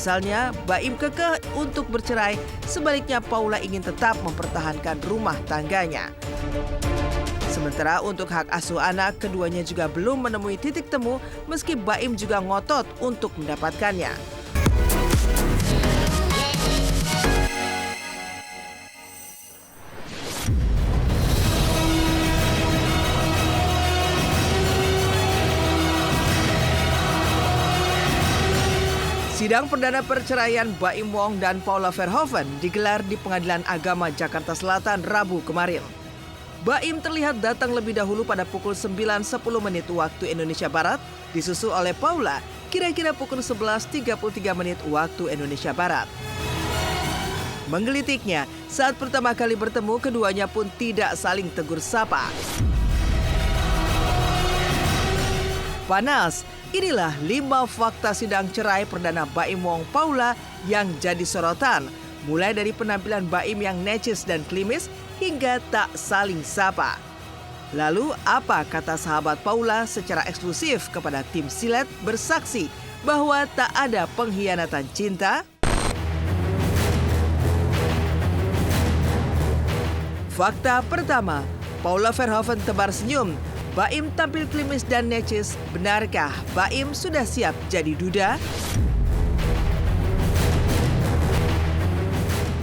Pasalnya, Baim kekeh untuk bercerai, sebaliknya Paula ingin tetap mempertahankan rumah tangganya. Sementara untuk hak asuh anak, keduanya juga belum menemui titik temu meski Baim juga ngotot untuk mendapatkannya. Sidang perdana perceraian Baim Wong dan Paula Verhoeven digelar di Pengadilan Agama Jakarta Selatan Rabu kemarin. Baim terlihat datang lebih dahulu pada pukul 9.10 waktu Indonesia Barat, disusul oleh Paula kira-kira pukul 11.33 waktu Indonesia Barat. Menggelitiknya, saat pertama kali bertemu, keduanya pun tidak saling tegur sapa. Panas, inilah 5 fakta sidang cerai perdana Baim Wong Paula yang jadi sorotan, mulai dari penampilan Baim yang necis dan klimis hingga tak saling sapa. Lalu apa kata sahabat Paula secara eksklusif kepada tim Silet bersaksi bahwa tak ada pengkhianatan cinta? Fakta pertama, Paula Verhoeven tebar senyum. Baim tampil klimis dan necis. Benarkah Baim sudah siap jadi duda?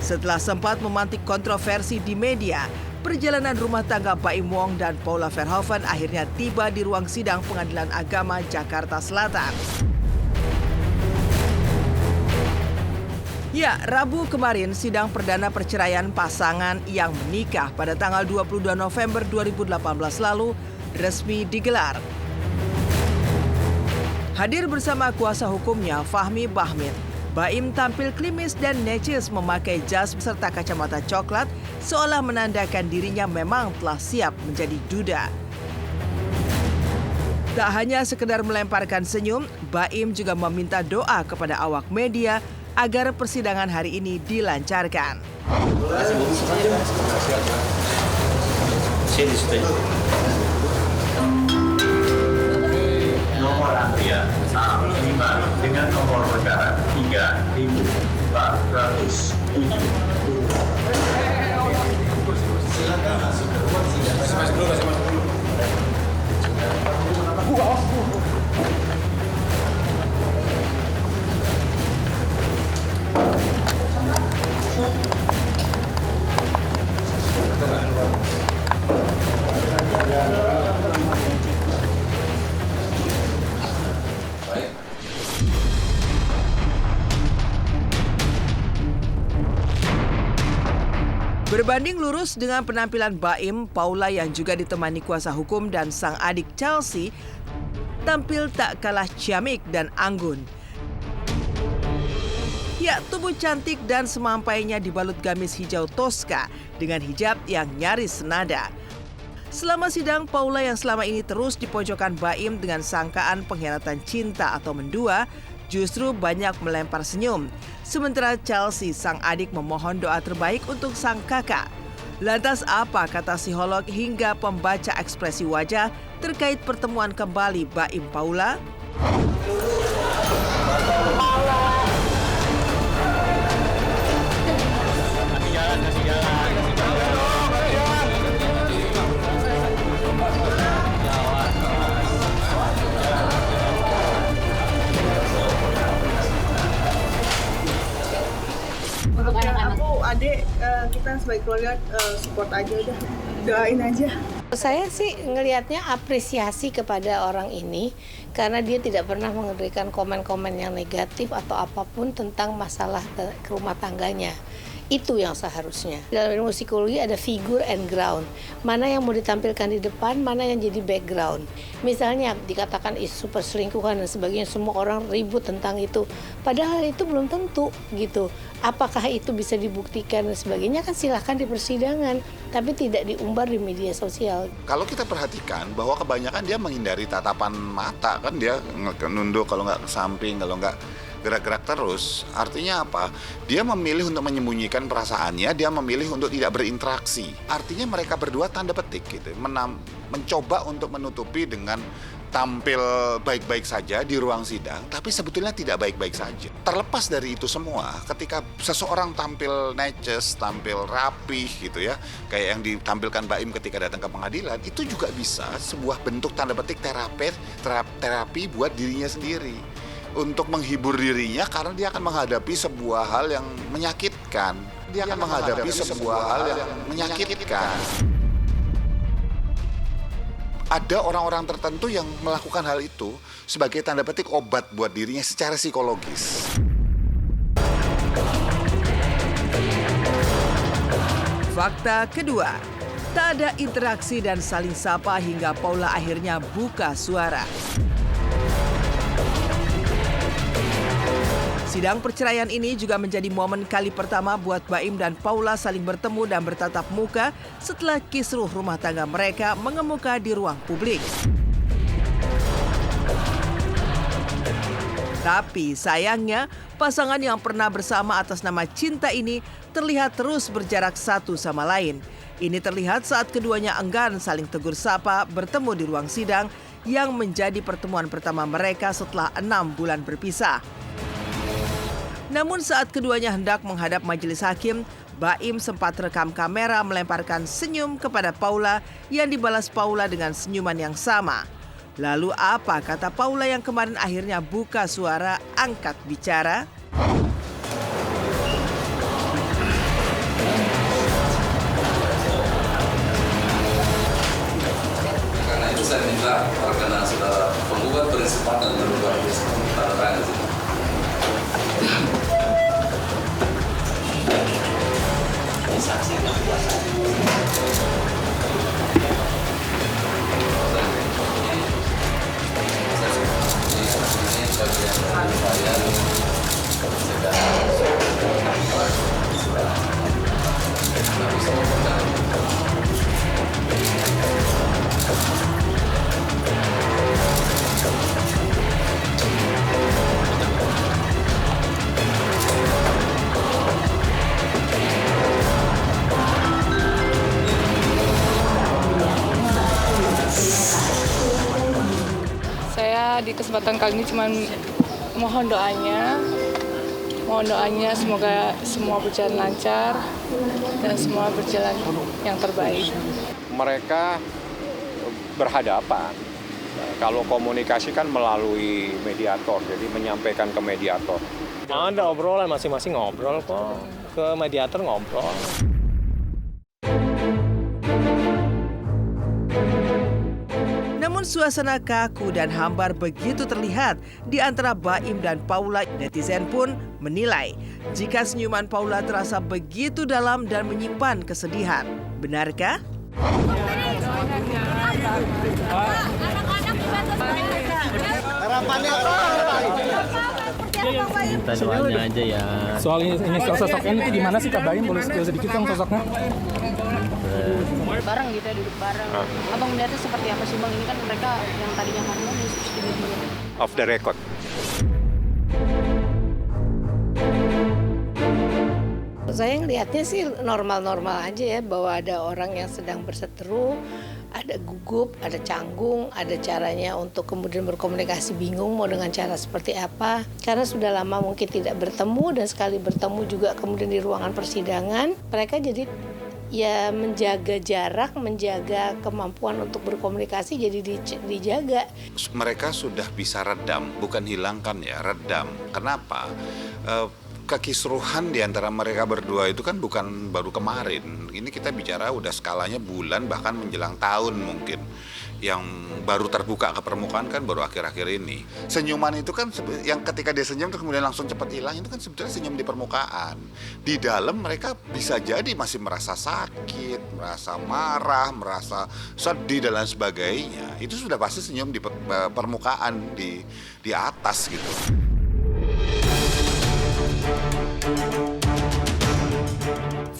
Setelah sempat memantik kontroversi di media, perjalanan rumah tangga Baim Wong dan Paula Verhoeven akhirnya tiba di ruang sidang Pengadilan Agama Jakarta Selatan. Ya, Rabu kemarin sidang perdana perceraian pasangan yang menikah pada tanggal 22 November 2018 lalu resmi digelar. Hadir bersama kuasa hukumnya Fahmi Bahmid, Baim tampil klimis dan necis memakai jas serta kacamata coklat seolah menandakan dirinya memang telah siap menjadi duda. Tak hanya sekedar melemparkan senyum, Baim juga meminta doa kepada awak media agar persidangan hari ini dilancarkan. Nomor antrian A5 dengan nomor perkara 3407. Silakan masuk ke ruang sidang. Masuk dulu. Berbanding lurus dengan penampilan Baim, Paula yang juga ditemani kuasa hukum dan sang adik Chelsea tampil tak kalah ciamik dan anggun. Ya, tubuh cantik dan semampainya dibalut gamis hijau toska dengan hijab yang nyaris senada. Selama sidang, Paula yang selama ini terus dipojokkan Baim dengan sangkaan pengkhianatan cinta atau mendua, justru banyak melempar senyum. Sementara Chelsea, sang adik, memohon doa terbaik untuk sang kakak. Lantas apa kata psikolog hingga pembaca ekspresi wajah terkait pertemuan kembali Baim Paula? Untuk anak-anak, adik, kita sebagai keluarga support aja udah, doain aja. saya sih ngelihatnya apresiasi kepada orang ini karena dia tidak pernah memberikan komen-komen yang negatif atau apapun tentang masalah rumah tangganya. Itu yang seharusnya. Dalam ilmu psikologi ada figure and ground. Mana yang mau ditampilkan di depan, mana yang jadi background. Misalnya dikatakan isu perselingkuhan dan sebagainya, semua orang ribut tentang itu. Padahal itu belum tentu gitu. Apakah itu bisa dibuktikan dan sebagainya kan silahkan di persidangan. Tapi tidak diumbar di media sosial. Kalau kita perhatikan bahwa kebanyakan dia menghindari tatapan mata, kan dia nunduk kalau nggak ke samping, kalau nggak gerak-gerak terus. Artinya apa? Dia memilih untuk menyembunyikan perasaannya, dia memilih untuk tidak berinteraksi. Artinya mereka berdua tanda petik gitu, mencoba untuk menutupi dengan tampil baik-baik saja di ruang sidang, tapi sebetulnya tidak baik-baik saja. Terlepas dari itu semua, ketika seseorang tampil neces, tampil rapih gitu ya, kayak yang ditampilkan Baim ketika datang ke pengadilan, itu juga bisa sebuah bentuk tanda petik terapi buat dirinya sendiri. Untuk menghibur dirinya karena dia akan menghadapi sebuah hal yang menyakitkan. Dia akan menghadapi sebuah hal yang menyakitkan. Ada orang-orang tertentu yang melakukan hal itu sebagai tanda petik obat buat dirinya secara psikologis. Fakta kedua, tak ada interaksi dan saling sapa hingga Paula akhirnya buka suara. Sidang perceraian ini juga menjadi momen kali pertama buat Baim dan Paula saling bertemu dan bertatap muka setelah kisruh rumah tangga mereka mengemuka di ruang publik. Tapi sayangnya, pasangan yang pernah bersama atas nama cinta ini terlihat terus berjarak satu sama lain. Ini terlihat saat keduanya enggan saling tegur sapa bertemu di ruang sidang yang menjadi pertemuan pertama mereka setelah 6 bulan berpisah. Namun saat keduanya hendak menghadap majelis hakim, Baim sempat rekam kamera melemparkan senyum kepada Paula yang dibalas Paula dengan senyuman yang sama. Lalu apa kata Paula yang kemarin akhirnya buka suara angkat bicara? Karena itu saya minta karena saudara penggugat berisipan dan tergugat tanda tangan di sini. Saksi yang kuasa. Di kesempatan kali ini cuman mohon doanya semoga semua berjalan lancar dan semua berjalan yang terbaik. Mereka berhadapan. Kalau komunikasi kan melalui mediator, jadi menyampaikan ke mediator. Ada obrolan, masing-masing ngobrol kok, ke mediator ngobrol. Namun suasana kaku dan hambar begitu terlihat di antara Baim dan Paula. Netizen pun menilai jika senyuman Paula terasa begitu dalam dan menyimpan kesedihan. Benarkah? Harapannya apa? Minta doanya aja ya. Soal ini sosoknya itu gimana sih Kak Baim? Boleh sedikit dong sosoknya? Bareng gitu ya, duduk bareng. Abang melihatnya seperti apa sih Bang? Ini kan mereka yang tadinya harmonis terus tiba-tiba. Off the record. Saya ngelihatnya sih normal-normal aja ya, bahwa ada orang yang sedang berseteru, ada gugup, ada canggung, ada caranya untuk kemudian berkomunikasi, bingung mau dengan cara seperti apa. Karena sudah lama mungkin tidak bertemu dan sekali bertemu juga kemudian di ruangan persidangan, mereka jadi ya menjaga jarak, menjaga kemampuan untuk berkomunikasi jadi dijaga. Mereka sudah bisa redam, bukan hilangkan ya, redam. Kenapa? Kekisruhan di antara mereka berdua itu kan bukan baru kemarin. Ini kita bicara udah skalanya bulan bahkan menjelang tahun mungkin. Yang baru terbuka ke permukaan kan baru akhir-akhir ini. Senyuman itu kan yang ketika dia senyum terus kemudian langsung cepat hilang, itu kan sebetulnya senyum di permukaan. Di dalam mereka bisa jadi masih merasa sakit, merasa marah, merasa sedih dan lain sebagainya. Itu sudah pasti senyum di permukaan, di atas gitu.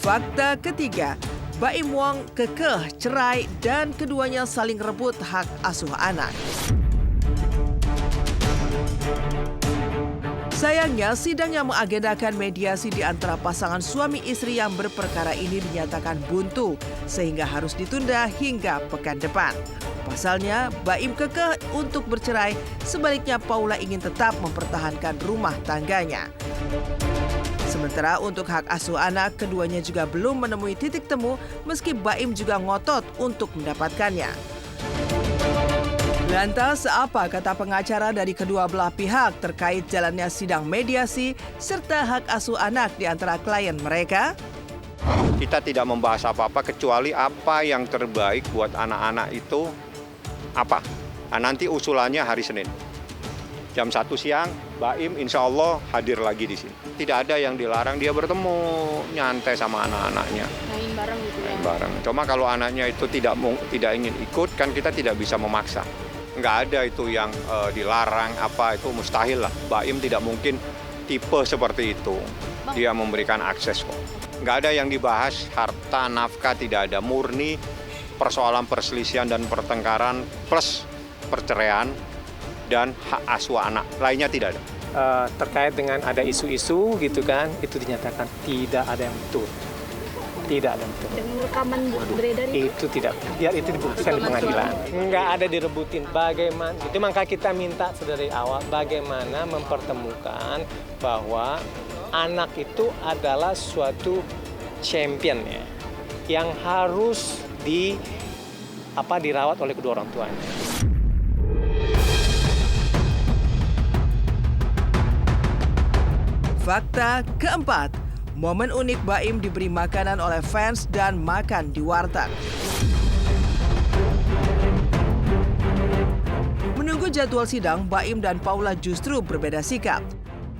Fakta ketiga, Baim Wong kekeh cerai dan keduanya saling rebut hak asuh anak. Sayangnya, sidang yang mengagendakan mediasi di antara pasangan suami istri yang berperkara ini dinyatakan buntu, sehingga harus ditunda hingga pekan depan. Pasalnya, Baim kekeh untuk bercerai, sebaliknya Paula ingin tetap mempertahankan rumah tangganya. Sementara untuk hak asuh anak, keduanya juga belum menemui titik temu meski Baim juga ngotot untuk mendapatkannya. Lantas, apa kata pengacara dari kedua belah pihak terkait jalannya sidang mediasi serta hak asuh anak di antara klien mereka? Kita tidak membahas apa-apa kecuali apa yang terbaik buat anak-anak itu apa. Nah, nanti usulannya hari Senin. Jam 1 siang, Baim insya Allah hadir lagi di sini. Tidak ada yang dilarang dia bertemu, nyantai sama anak-anaknya. Main bareng gitu ya? Main bareng. Cuma kalau anaknya itu tidak ingin ikut, kan kita tidak bisa memaksa. Nggak ada itu yang dilarang, apa itu mustahil lah. Baim tidak mungkin tipe seperti itu. Dia memberikan akses kok. Nggak ada yang dibahas, harta, nafkah tidak ada. Murni persoalan perselisihan dan pertengkaran plus perceraian dan hak asuh anak. Lainnya tidak ada. Terkait dengan ada isu-isu gitu kan, itu dinyatakan tidak ada yang betul. Tidak ada yang betul. Dengan rekaman beredar itu tidak, biar itu dibuktikan di pengadilan. Nggak ada direbutin. Bagaimana? Itu maka kita minta dari awal bagaimana mempertemukan bahwa anak itu adalah suatu champion ya, yang harus dirawat oleh kedua orang tuanya. Fakta keempat, momen unik Baim diberi makanan oleh fans dan makan di warteg. Menunggu jadwal sidang, Baim dan Paula justru berbeda sikap.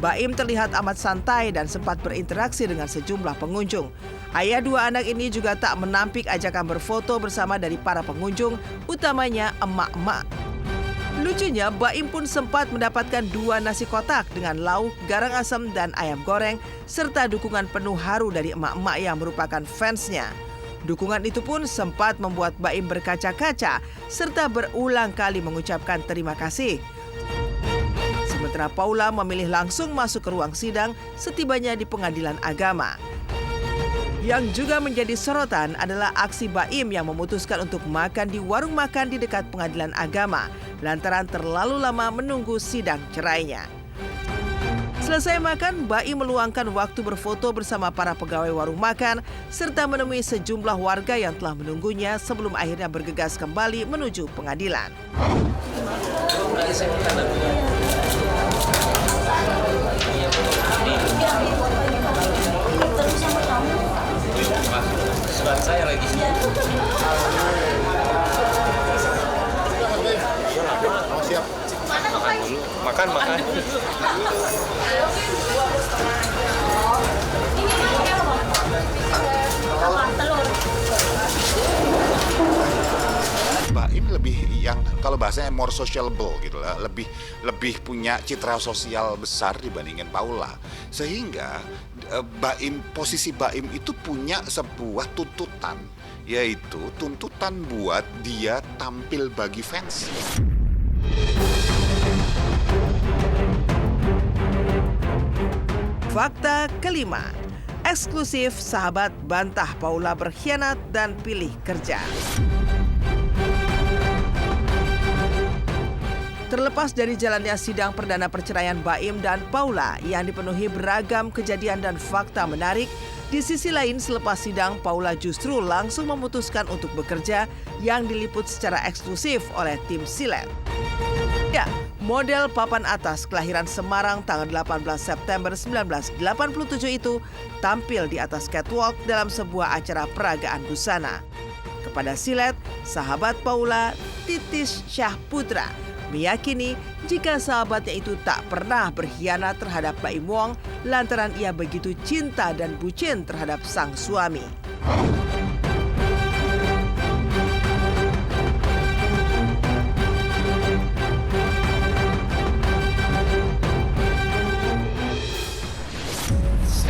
Baim terlihat amat santai dan sempat berinteraksi dengan sejumlah pengunjung. Ayah dua anak ini juga tak menampik ajakan berfoto bersama dari para pengunjung, utamanya emak-emak. Lucunya, Baim pun sempat mendapatkan 2 nasi kotak dengan lauk, garang asam, dan ayam goreng, serta dukungan penuh haru dari emak-emak yang merupakan fansnya. Dukungan itu pun sempat membuat Baim berkaca-kaca, serta berulang kali mengucapkan terima kasih. Sementara Paula memilih langsung masuk ke ruang sidang setibanya di pengadilan agama. Yang juga menjadi sorotan adalah aksi Baim yang memutuskan untuk makan di warung makan di dekat pengadilan agama lantaran terlalu lama menunggu sidang cerainya. Selesai makan, Baim meluangkan waktu berfoto bersama para pegawai warung makan serta menemui sejumlah warga yang telah menunggunya sebelum akhirnya bergegas kembali menuju pengadilan. Saya lagi Siap. Makan. Baim lebih yang kalau bahasanya more sociable gitu lah, lebih punya citra sosial besar dibandingin Paula. Sehingga posisi Baim itu punya sebuah tuntutan, yaitu tuntutan buat dia tampil bagi fans. Fakta kelima, eksklusif sahabat bantah Paula berkhianat dan pilih kerja. Terlepas dari jalannya sidang perdana perceraian Baim dan Paula yang dipenuhi beragam kejadian dan fakta menarik, di sisi lain selepas sidang Paula justru langsung memutuskan untuk bekerja yang diliput secara eksklusif oleh tim Silet. Ya, model papan atas kelahiran Semarang tanggal 18 September 1987 itu tampil di atas catwalk dalam sebuah acara peragaan busana. Kepada Silet, sahabat Paula, Titis Syahputra, meyakini jika sahabatnya itu tak pernah berkhianat terhadap Baim Wong lantaran ia begitu cinta dan bucin terhadap sang suami.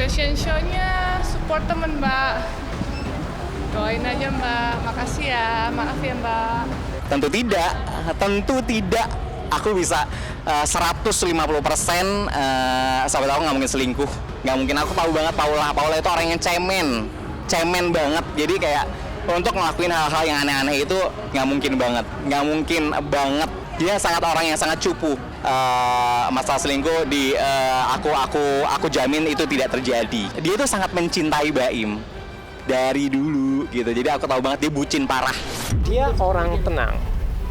Fashion show-nya support temen Mbak. Doain aja Mbak, makasih ya, maaf ya Mbak. Tentu tidak. Aku bisa 150%, sahabat aku nggak mungkin selingkuh. Nggak mungkin, aku tahu banget Paula itu orang yang cemen banget. Jadi kayak untuk ngelakuin hal-hal yang aneh-aneh itu nggak mungkin banget. Dia sangat orang yang sangat cupu. Masalah selingkuh aku jamin itu tidak terjadi. Dia itu sangat mencintai Baim dari dulu gitu. Jadi aku tahu banget dia bucin parah. Dia orang tenang.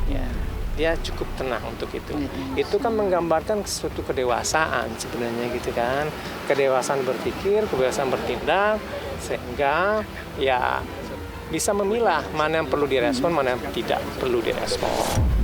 Ya. Dia cukup tenang untuk itu. Itu kan menggambarkan suatu kedewasaan sebenarnya gitu kan. Kedewasaan berpikir, kedewasaan bertindak, sehingga ya bisa memilah mana yang perlu direspon, mana yang tidak perlu direspon.